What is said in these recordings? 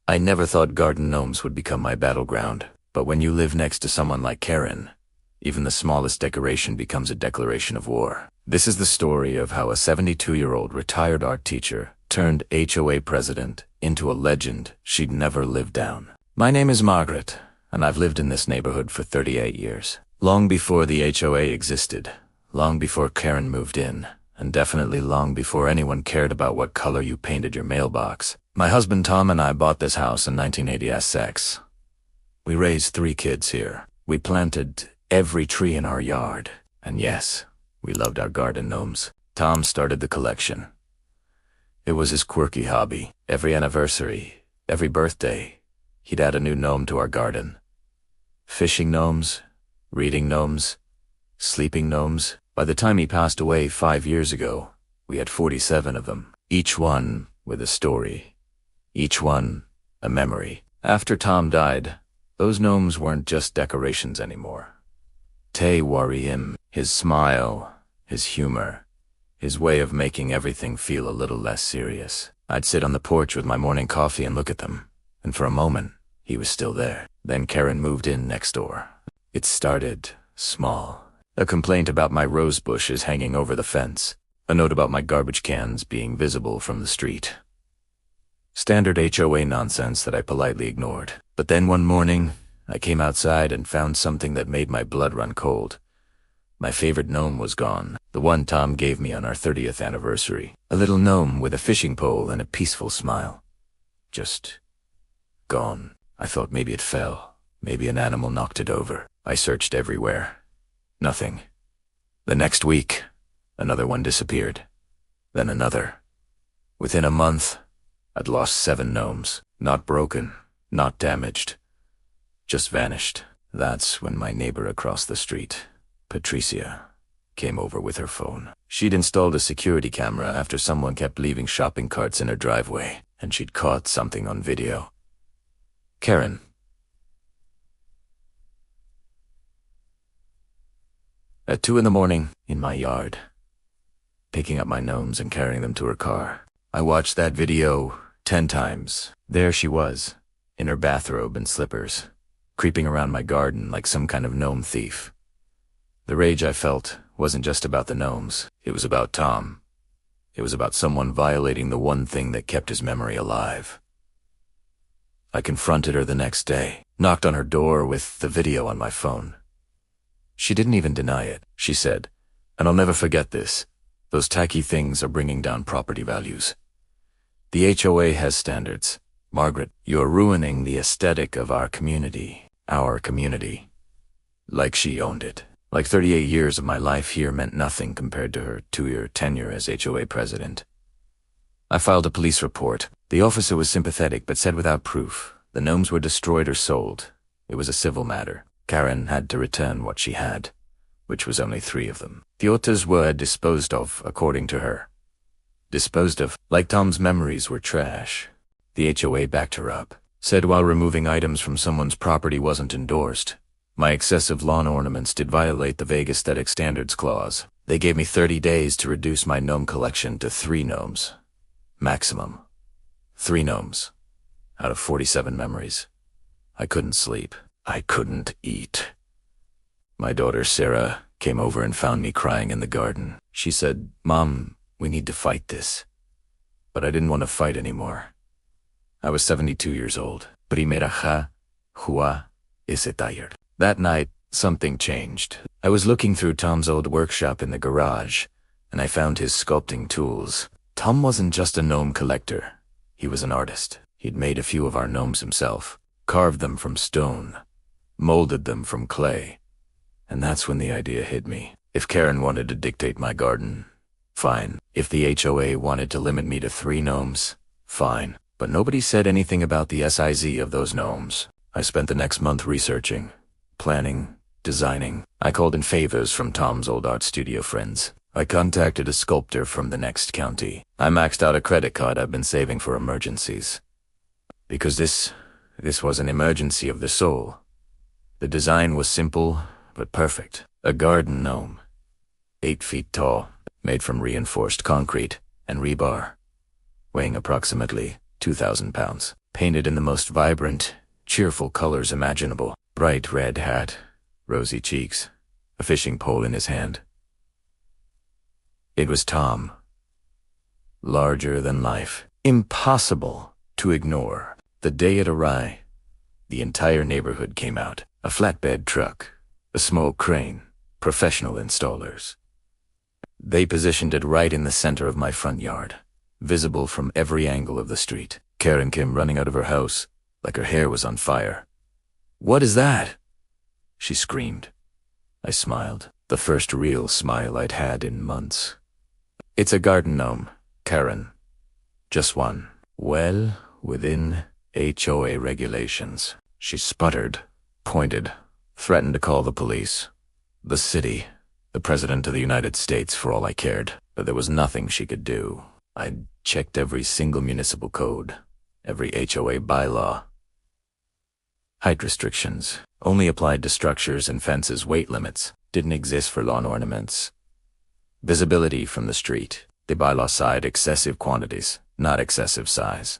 I never thought garden gnomes would become my battleground, but when you live next to someone like Karen, even the smallest decoration becomes a declaration of war. This is the story of how a 72-year-old retired art teacher turned HOA president into a legend she'd never live down. My name is Margaret, and I've lived in this neighborhood for 38 years. Long before the HOA existed, long before Karen moved in, and definitely long before anyone cared about what color you painted your mailbox. My husband Tom and I bought this house in 1986. We raised 3 kids here. We planted every tree in our yard. And yes, we loved our garden gnomes. Tom started the collection. It was his quirky hobby. Every anniversary, every birthday, he'd add a new gnome to our garden. Fishing gnomes, reading gnomes, sleeping gnomes. By the time he passed away 5 years ago, we had 47 of them, each one with a story, each one a memory. After Tom died, those gnomes weren't just decorations anymore. Te wari him, his smile, his humor, his way of making everything feel a little less serious. I'd sit on the porch with my morning coffee and look at them, and for a moment, he was still there. Then Karen moved in next door. It started small. A complaint about my rose bushes hanging over the fence. A note about my garbage cans being visible from the street. Standard HOA nonsense that I politely ignored. But then one morning, I came outside and found something that made my blood run cold. My favorite gnome was gone, the one Tom gave me on our 30th anniversary. A little gnome with a fishing pole and a peaceful smile. Just gone. I thought maybe it fell. Maybe an animal knocked it over. I searched everywhere. Nothing. The next week, another one disappeared. Then another. Within a month, I'd lost 7 gnomes. Not broken, not damaged. Just vanished. That's when my neighbor across the street, Patricia, came over with her phone. She'd installed a security camera after someone kept leaving shopping carts in her driveway, and she'd caught something on video. Karen. At 2 in the morning, in my yard, picking up my gnomes and carrying them to her car. I watched that video 10 times. There she was, in her bathrobe and slippers, creeping around my garden like some kind of gnome thief. The rage I felt wasn't just about the gnomes. It was about Tom. It was about someone violating the one thing that kept his memory alive. I confronted her the next day, knocked on her door with the video on my phone. She didn't even deny it. She said, and I'll never forget this, those tacky things are bringing down property values. The HOA has standards. Margaret, you're ruining the aesthetic of our community. Our community. Like she owned it. Like 38 years of my life here meant nothing compared to her 2-year tenure as HOA president. I filed a police report. The officer was sympathetic but said without proof. The gnomes were destroyed or sold. It was a civil matter. Karen had to return what she had, which was only 3 of them. The others were disposed of, according to her. Disposed of, like Tom's memories were trash. The HOA backed her up, said while removing items from someone's property wasn't endorsed. My excessive lawn ornaments did violate the vague aesthetic standards clause. They gave me 30 days to reduce my gnome collection to 3 gnomes. Maximum. 3 gnomes. Out of 47 memories. I couldn't sleep. I couldn't eat. My daughter Sarah came over and found me crying in the garden. She said, "Mom, we need to fight this." But I didn't want to fight anymore. I was 72 years old. Primera HOA ese taller. That night, something changed. I was looking through Tom's old workshop in the garage, and I found his sculpting tools. Tom wasn't just a gnome collector. He was an artist. He'd made a few of our gnomes himself, carved them from stone, molded them from clay. And that's when the idea hit me. If Karen wanted to dictate my garden, fine. If the HOA wanted to limit me to 3 gnomes, fine. But nobody said anything about the size of those gnomes. I spent the next month researching, planning, designing. I called in favors from Tom's old art studio friends. I contacted a sculptor from the next county. I maxed out a credit card I've been saving for emergencies. Because this was an emergency of the soul. The design was simple, but perfect. A garden gnome. 8 feet tall, made from reinforced concrete and rebar, weighing approximately 2,000 pounds. painted in the most vibrant, cheerful colors imaginable. Bright red hat, rosy cheeks, a fishing pole in his hand. It was Tom. Larger than life. Impossible to ignore. The day it arrived, the entire neighborhood came out. A flatbed truck, a small crane, professional installers. They positioned it right in the center of my front yard, visible from every angle of the street. Karen came running out of her house, like her hair was on fire. "What is that?" she screamed. I smiled, the first real smile I'd had in months. "It's a garden gnome, Karen. Just one. Well, within HOA regulations." She sputtered, pointed, threatened to call the police. The city, the President of the United States for all I cared, but there was nothing she could do. I'd checked every single municipal code, every HOA bylaw. Height restrictions only applied to structures and fences. Weight limits didn't exist for lawn ornaments. Visibility from the street, the bylaw side excessive quantities, not excessive size.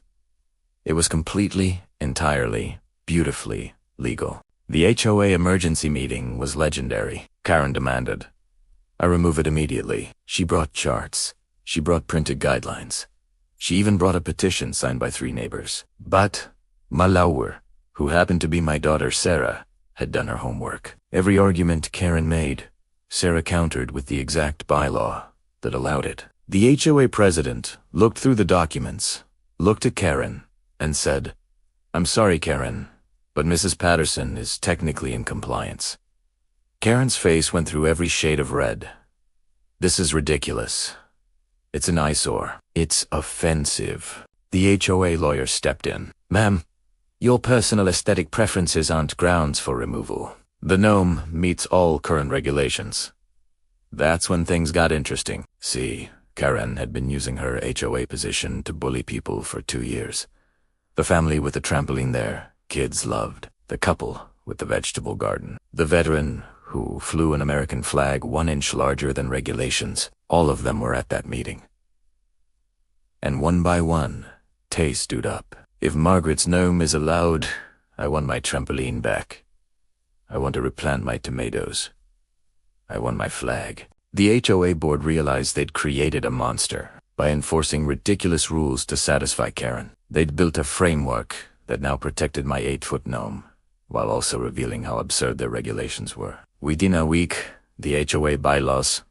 It was completely, entirely, beautifully legal. The HOA emergency meeting was legendary, Karen demanded. I remove it immediately. She brought charts. She brought printed guidelines. She even brought a petition signed by 3 neighbors. But Malauer, who happened to be my daughter Sarah, had done her homework. Every argument Karen made, Sarah countered with the exact bylaw that allowed it. The HOA president looked through the documents, looked at Karen, and said, "I'm sorry, Karen, but Mrs. Patterson is technically in compliance." Karen's face went through every shade of red. "This is ridiculous. It's an eyesore. It's offensive." The HOA lawyer stepped in. "Ma'am, your personal aesthetic preferences aren't grounds for removal. The gnome meets all current regulations." That's when things got interesting. See, Karen had been using her HOA position to bully people for 2 years. The family with the trampoline there, kids loved. The couple with the vegetable garden. The veteran who flew an American flag 1 inch larger than regulations. All of them were at that meeting. And one by one, Tay stood up. "If Margaret's gnome is allowed, I want my trampoline back. I want to replant my tomatoes. I want my flag." The HOA board realized they'd created a monster by enforcing ridiculous rules to satisfy Karen. They'd built a framework that now protected my 8-foot gnome, while also revealing how absurd their regulations were. Within a week, the HOA bylaws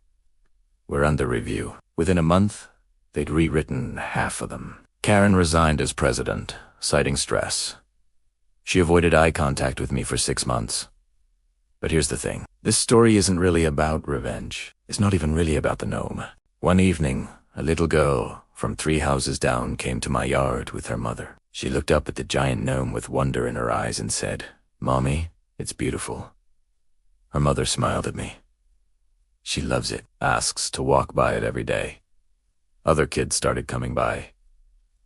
were under review. Within a month, they'd rewritten half of them. Karen resigned as president, citing stress. She avoided eye contact with me for 6 months. But here's the thing. This story isn't really about revenge. It's not even really about the gnome. One evening, a little girl from 3 houses down came to my yard with her mother. She looked up at the giant gnome with wonder in her eyes and said, "Mommy, it's beautiful." Her mother smiled at me. She loves it, asks to walk by it every day. Other kids started coming by,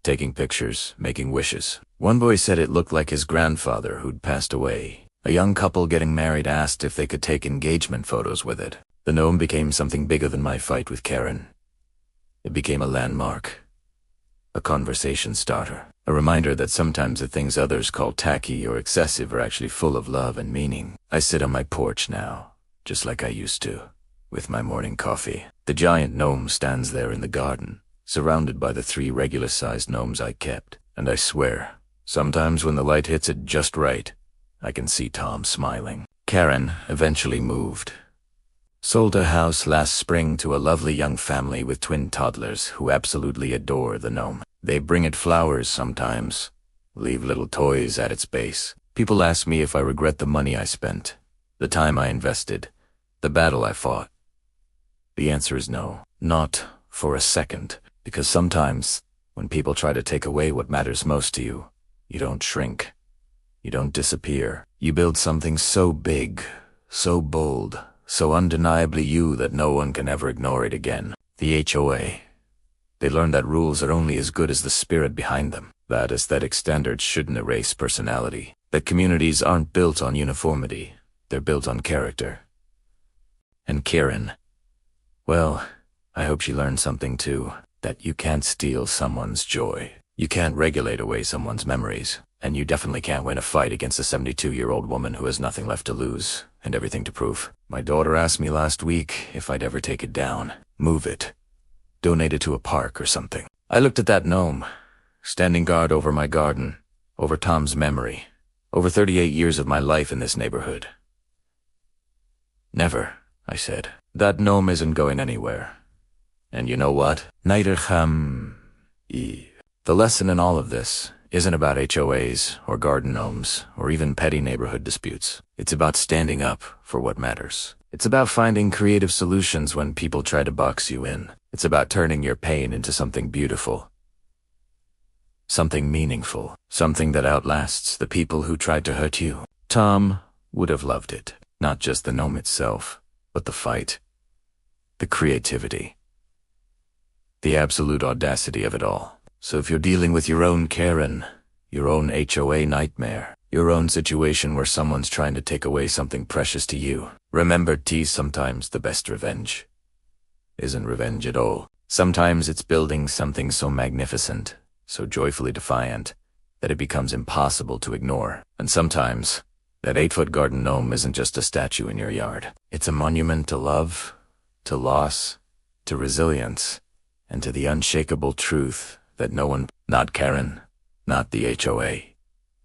taking pictures, making wishes. One boy said it looked like his grandfather who'd passed away. A young couple getting married asked if they could take engagement photos with it. The gnome became something bigger than my fight with Karen. It became a landmark, a conversation starter, a reminder that sometimes the things others call tacky or excessive are actually full of love and meaning. I sit on my porch now, just like I used to, with my morning coffee. The giant gnome stands there in the garden, surrounded by the 3 regular-sized gnomes I kept. And I swear, sometimes when the light hits it just right, I can see Tom smiling. Karen eventually moved. Sold her house last spring to a lovely young family with twin toddlers who absolutely adore the gnome. They bring it flowers sometimes, leave little toys at its base. People ask me if I regret the money I spent, the time I invested, the battle I fought. The answer is no, not for a second, because sometimes when people try to take away what matters most to you, you don't shrink. You don't disappear. You build something so big, so bold, so undeniably you that no one can ever ignore it again. The HOA. They learned that rules are only as good as the spirit behind them. That aesthetic standards shouldn't erase personality. That communities aren't built on uniformity. They're built on character. And Karen, well, I hope she learned something too. That you can't steal someone's joy. You can't regulate away someone's memories, and you definitely can't win a fight against a 72-year-old woman who has nothing left to lose and everything to prove. My daughter asked me last week if I'd ever take it down, move it, donate it to a park or something. I looked at that gnome, standing guard over my garden, over Tom's memory, over 38 years of my life in this neighborhood. Never, I said. That gnome isn't going anywhere. And you know what? Neither The lesson in all of this isn't about HOAs or garden gnomes or even petty neighborhood disputes. It's about standing up for what matters. It's about finding creative solutions when people try to box you in. It's about turning your pain into something beautiful, something meaningful, something that outlasts the people who tried to hurt you. Tom would have loved it. Not just the gnome itself, but the fight, the creativity, the absolute audacity of it all. So if you're dealing with your own Karen, your own HOA nightmare, your own situation where someone's trying to take away something precious to you, remember, sometimes the best revenge isn't revenge at all. Sometimes it's building something so magnificent, so joyfully defiant, that it becomes impossible to ignore. And sometimes that 8-foot garden gnome isn't just a statue in your yard. It's a monument to love, to loss, to resilience, and to the unshakable truth that no one, not Karen, not the HOA,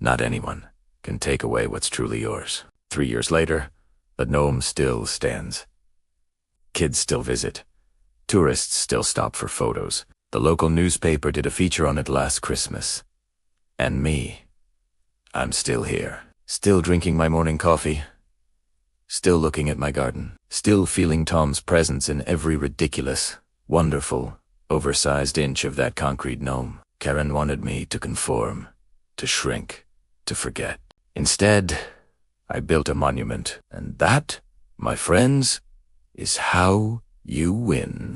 not anyone, can take away what's truly yours. 3 years later, the gnome still stands. Kids still visit. Tourists still stop for photos. The local newspaper did a feature on it last Christmas. And me, I'm still here. Still drinking my morning coffee, still looking at my garden, still feeling Tom's presence in every ridiculous, wonderful, oversized inch of that concrete gnome. Karen wanted me to conform, to shrink, to forget. Instead, I built a monument, and that, my friends, is how you win.